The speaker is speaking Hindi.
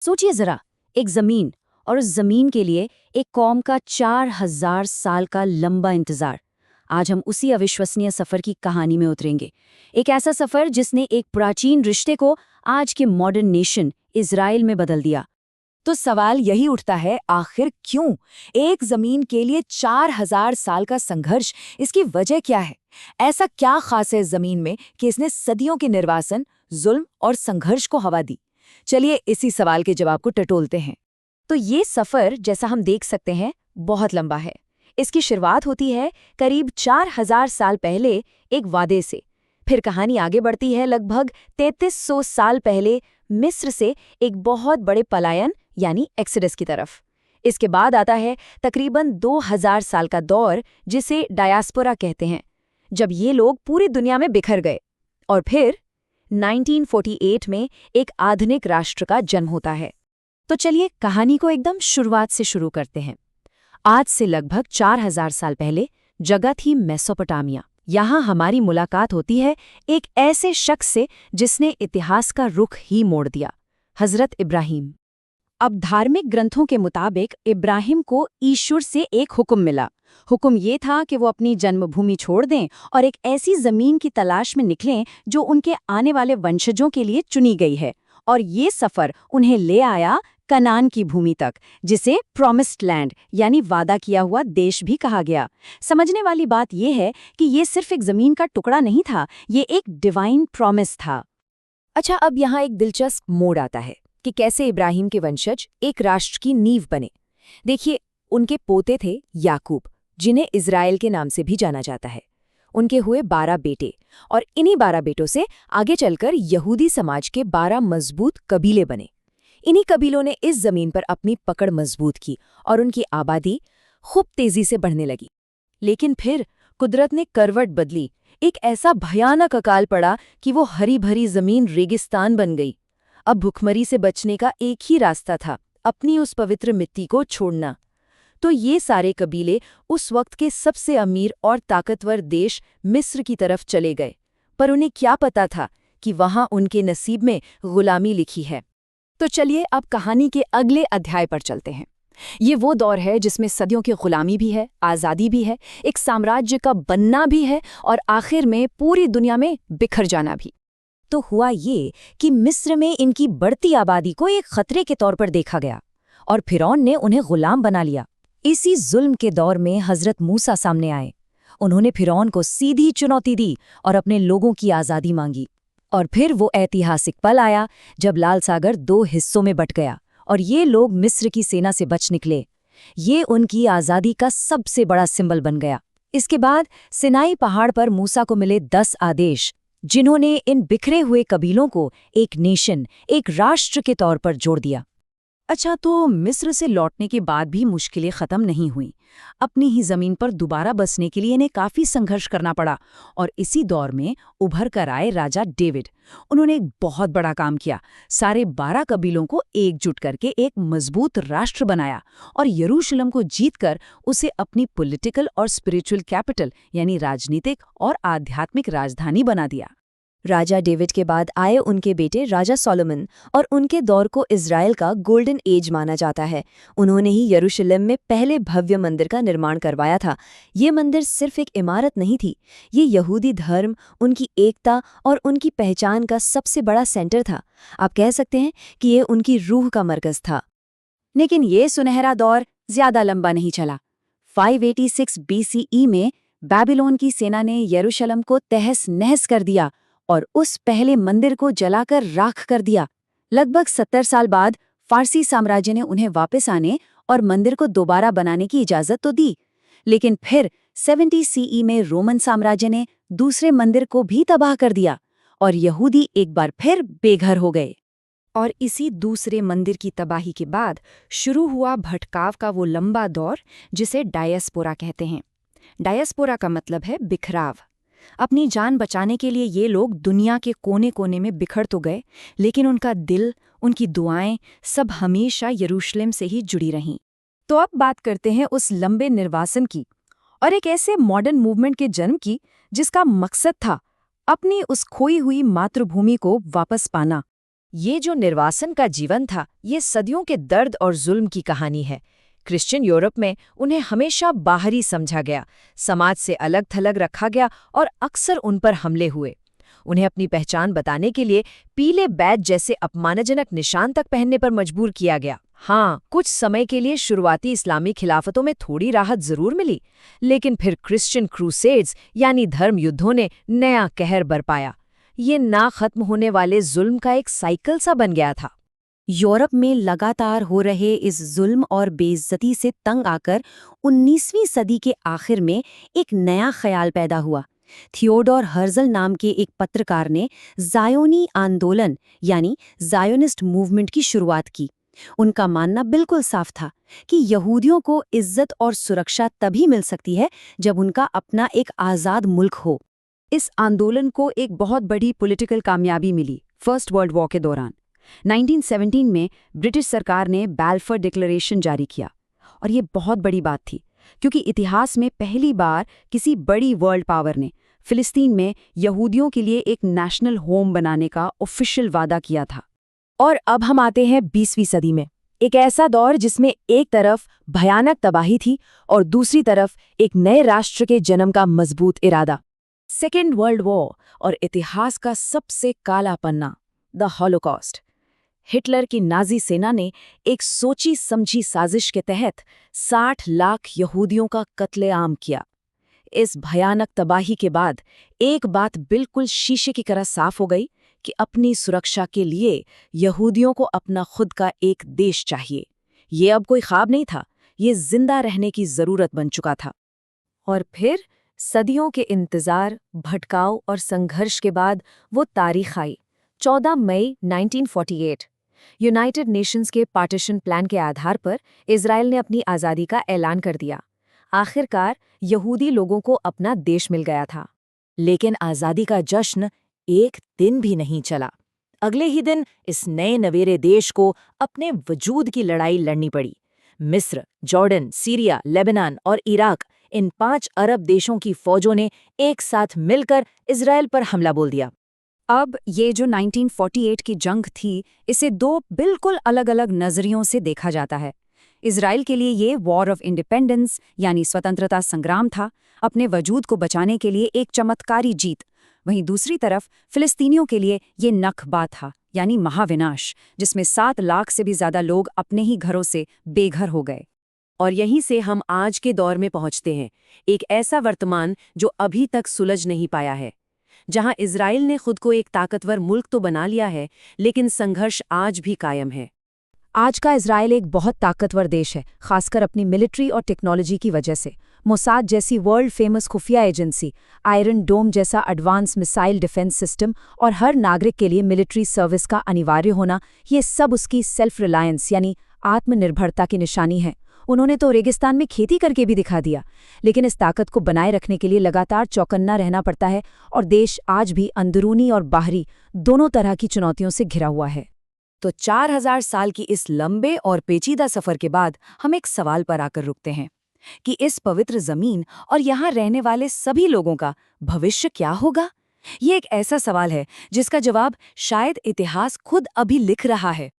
सोचिए जरा, एक जमीन, और उस जमीन के लिए एक कौम का 4000 साल का लंबा इंतजार। आज हम उसी अविश्वसनीय सफर की कहानी में उतरेंगे। एक ऐसा सफर जिसने एक प्राचीन रिश्ते को आज के मॉडर्न नेशन इजराइल में बदल दिया। तो सवाल यही उठता है, आखिर क्यों एक जमीन के लिए 4000 साल का संघर्ष? इसकी वजह क्या है? ऐसा क्या खास है इस जमीन में कि इसने सदियों के निर्वासन, जुल्म और संघर्ष को हवा दी? चलिए इसी सवाल के जवाब को टटोलते हैं। तो ये सफर, जैसा हम देख सकते हैं, बहुत लंबा है। इसकी शुरुआत होती है करीब 4000 साल पहले एक वादे से। फिर कहानी आगे बढ़ती है लगभग 3300 साल पहले मिस्र से एक बहुत बड़े पलायन यानी एक्सोडस की तरफ। इसके बाद आता है तकरीबन 2000 साल का दौर, जिसे डायस्पोरा कहते हैं, जब ये लोग पूरी दुनिया में बिखर गए। और फिर 1948 में एक आधुनिक राष्ट्र का जन्म होता है। तो चलिए कहानी को एकदम शुरुआत से शुरू करते हैं। आज से लगभग 4000 साल पहले जगह थी मेसोपोटामिया। यहाँ हमारी मुलाकात होती है एक ऐसे शख्स से जिसने इतिहास का रुख ही मोड़ दिया, हजरत इब्राहिम। अब धार्मिक ग्रंथों के मुताबिक इब्राहिम को ईश्वर से एक हुक्म मिला। हुक्म ये था कि वो अपनी जन्मभूमि छोड़ दें और एक ऐसी जमीन की तलाश में निकलें जो उनके आने वाले वंशजों के लिए चुनी गई है। और ये सफर उन्हें ले आया कनान की भूमि तक, जिसे प्रॉमिस्ड लैंड यानी वादा किया हुआ देश भी कहा गया। समझने वाली बात यह है कि ये सिर्फ एक जमीन का टुकड़ा नहीं था, ये एक डिवाइन प्रॉमिस था। अच्छा, अब यहाँ एक दिलचस्प मोड़ आता है कि कैसे इब्राहिम के वंशज एक राष्ट्र की नींव बने। देखिए, उनके पोते थे याकूब, जिन्हें इज़राइल के नाम से भी जाना जाता है। उनके हुए 12 बेटे, और इन्हीं 12 बेटों से आगे चलकर यहूदी समाज के 12 मजबूत कबीले बने। इन्हीं कबीलों ने इस जमीन पर अपनी पकड़ मजबूत की और उनकी आबादी खूब तेजी से बढ़ने लगी। लेकिन फिर कुदरत ने करवट बदली। एक ऐसा भयानक अकाल पड़ा कि वो हरी भरी जमीन रेगिस्तान बन गई। अब भुखमरी से बचने का एक ही रास्ता था, अपनी उस पवित्र मिट्टी को छोड़ना। तो ये सारे कबीले उस वक्त के सबसे अमीर और ताकतवर देश मिस्र की तरफ चले गए। पर उन्हें क्या पता था कि वहां उनके नसीब में गुलामी लिखी है। तो चलिए अब कहानी के अगले अध्याय पर चलते हैं। ये वो दौर है जिसमें सदियों की गुलामी भी है, आज़ादी भी है, एक साम्राज्य का बनना भी है, और आखिर में पूरी दुनिया में बिखर जाना भी। तो हुआ ये कि मिस्र में इनकी बढ़ती आबादी को एक खतरे के तौर पर देखा गया, और फिरौन ने उन्हें गुलाम बना लिया। इसी जुल्म के दौर में हजरत मूसा सामने आए। उन्होंने फिरौन को सीधी चुनौती दी और अपने लोगों की आज़ादी मांगी। और फिर वो ऐतिहासिक पल आया जब लाल सागर 2 हिस्सों में बंट गया और ये लोग मिस्र की सेना से बच निकले। ये उनकी आज़ादी का सबसे बड़ा सिंबल बन गया। इसके बाद सिनाई पहाड़ पर मूसा को मिले 10 आदेश, जिन्होंने इन बिखरे हुए कबीलों को एक नेशन, एक राष्ट्र के तौर पर जोड़ दिया। अच्छा, तो मिस्र से लौटने के बाद भी मुश्किलें ख़त्म नहीं हुईं। अपनी ही ज़मीन पर दोबारा बसने के लिए इन्हें काफ़ी संघर्ष करना पड़ा, और इसी दौर में उभर कर आए राजा डेविड। उन्होंने एक बहुत बड़ा काम किया। सारे 12 कबीलों को एकजुट करके एक मजबूत राष्ट्र बनाया और यरूशलेम को जीतकर उसे अपनी पॉलिटिकल और स्पिरिचुअल कैपिटल यानी राजनीतिक और आध्यात्मिक राजधानी बना दिया। राजा डेविड के बाद आए उनके बेटे राजा सोलोमन, और उनके दौर को इज़राइल का गोल्डन एज माना जाता है। उन्होंने ही यरूशलेम में पहले भव्य मंदिर का निर्माण करवाया था। ये मंदिर सिर्फ एक इमारत नहीं थी, ये यहूदी धर्म, उनकी एकता और उनकी पहचान का सबसे बड़ा सेंटर था। आप कह सकते हैं कि ये उनकी रूह का मरकज़ था। लेकिन ये सुनहरा दौर ज्यादा लंबा नहीं चला। 586 BCE में बेबीलोन की सेना ने यरूशलेम को तहस नहस कर दिया और उस पहले मंदिर को जलाकर राख कर दिया। लगभग 70 साल बाद फारसी साम्राज्य ने उन्हें वापस आने और मंदिर को दोबारा बनाने की इजाजत तो दी, लेकिन फिर 70 CE में रोमन साम्राज्य ने दूसरे मंदिर को भी तबाह कर दिया और यहूदी एक बार फिर बेघर हो गए। और इसी दूसरे मंदिर की तबाही के बाद शुरू हुआ भटकाव का वो लंबा दौर जिसे डायस्पोरा कहते हैं। डायस्पोरा का मतलब है बिखराव। अपनी जान बचाने के लिए ये लोग दुनिया के कोने कोने में बिखर तो गए, लेकिन उनका दिल, उनकी दुआएं सब हमेशा यरूशलेम से ही जुड़ी रहीं। तो अब बात करते हैं उस लंबे निर्वासन की और एक ऐसे मॉडर्न मूवमेंट के जन्म की जिसका मकसद था अपनी उस खोई हुई मातृभूमि को वापस पाना। ये जो निर्वासन का जीवन था, ये सदियों के दर्द और जुल्म की कहानी है। क्रिश्चियन यूरोप में उन्हें हमेशा बाहरी समझा गया, समाज से अलग थलग रखा गया और अक्सर उन पर हमले हुए। उन्हें अपनी पहचान बताने के लिए पीले बैज जैसे अपमानजनक निशान तक पहनने पर मजबूर किया गया। हाँ, कुछ समय के लिए शुरुआती इस्लामी खिलाफतों में थोड़ी राहत जरूर मिली, लेकिन फिर क्रिश्चियन क्रूसेड्स यानी धर्म युद्धों ने नया कहर बरपाया। ये ना खत्म होने वाले जुल्म का एक साइकिल सा बन गया था। यूरोप में लगातार हो रहे इस जुल्म और बेइज्जती से तंग आकर 19वीं सदी के आखिर में एक नया ख्याल पैदा हुआ। थियोडोर हर्जल नाम के एक पत्रकार ने ज़ायोनी आंदोलन यानी ज़ायोनिस्ट मूवमेंट की शुरुआत की। उनका मानना बिल्कुल साफ था कि यहूदियों को इज्जत और सुरक्षा तभी मिल सकती है जब उनका अपना एक आज़ाद मुल्क हो। इस आंदोलन को एक बहुत बड़ी पॉलिटिकल कामयाबी मिली फर्स्ट वर्ल्ड वॉर के दौरान। 1917 में ब्रिटिश सरकार ने बैल्फोर डिक्लेरेशन जारी किया, और ये बहुत बड़ी बात थी क्योंकि इतिहास में पहली बार किसी बड़ी वर्ल्ड पावर ने फिलिस्तीन में यहूदियों के लिए एक नेशनल होम बनाने का ऑफिशियल वादा किया था। और अब हम आते हैं 20वीं सदी में, एक ऐसा दौर जिसमें एक तरफ भयानक तबाही थी और दूसरी तरफ एक नए राष्ट्र के जन्म का मजबूत इरादा। सेकेंड वर्ल्ड वॉर और इतिहास का सबसे काला पन्ना, द हॉलोकॉस्ट। हिटलर की नाजी सेना ने एक सोची समझी साजिश के तहत 60 लाख यहूदियों का कत्लेआम किया। इस भयानक तबाही के बाद एक बात बिल्कुल शीशे की तरह साफ हो गई कि अपनी सुरक्षा के लिए यहूदियों को अपना खुद का एक देश चाहिए। ये अब कोई ख्वाब नहीं था, ये जिंदा रहने की जरूरत बन चुका था। और फिर सदियों के इंतजार, भटकाव और संघर्ष के बाद वो तारीख आई, 14 मई 1948। यूनाइटेड नेशंस के पार्टीशन प्लान के आधार पर इजराइल ने अपनी आज़ादी का ऐलान कर दिया। आखिरकार यहूदी लोगों को अपना देश मिल गया था। लेकिन आज़ादी का जश्न एक दिन भी नहीं चला। अगले ही दिन इस नए नवेरे देश को अपने वजूद की लड़ाई लड़नी पड़ी। मिस्र, जॉर्डन, सीरिया, लेबनान और इराक, इन 5 अरब देशों की फौजों ने एक साथ मिलकर इजराइल पर हमला बोल दिया। अब ये जो 1948 की जंग थी, इसे 2 बिल्कुल अलग-अलग नज़रियों से देखा जाता है। इजराइल के लिए ये वॉर ऑफ इंडिपेंडेंस यानी स्वतंत्रता संग्राम था, अपने वजूद को बचाने के लिए एक चमत्कारी जीत। वहीं दूसरी तरफ फिलिस्तीनियों के लिए ये नक्बा था, यानी महाविनाश, जिसमें 7 लाख से भी ज्यादा लोग अपने ही घरों से बेघर हो गए। और यहीं से हम आज के दौर में पहुंचते हैं, एक ऐसा वर्तमान जो अभी तक सुलझ नहीं पाया है, जहां इजराइल ने खुद को एक ताकतवर मुल्क तो बना लिया है, लेकिन संघर्ष आज भी कायम है। आज का इजराइल एक बहुत ताकतवर देश है, खासकर अपनी मिलिट्री और टेक्नोलॉजी की वजह से। मोसाद जैसी वर्ल्ड फेमस खुफिया एजेंसी, आयरन डोम जैसा एडवांस मिसाइल डिफेंस सिस्टम और हर नागरिक के लिए मिलिट्री सर्विस का अनिवार्य होना, ये सब उसकी सेल्फ रिलायंस यानी आत्मनिर्भरता की निशानी है। उन्होंने तो रेगिस्तान में खेती करके भी दिखा दिया। लेकिन इस ताकत को बनाए रखने के लिए लगातार चौकन्ना रहना पड़ता है, और देश आज भी अंदरूनी और बाहरी दोनों तरह की चुनौतियों से घिरा हुआ है। तो 4000 साल की इस लंबे और पेचीदा सफर के बाद हम एक सवाल पर आकर रुकते हैं कि इस पवित्र जमीन और यहाँ रहने वाले सभी लोगों का भविष्य क्या होगा? ये एक ऐसा सवाल है जिसका जवाब शायद इतिहास खुद अभी लिख रहा है।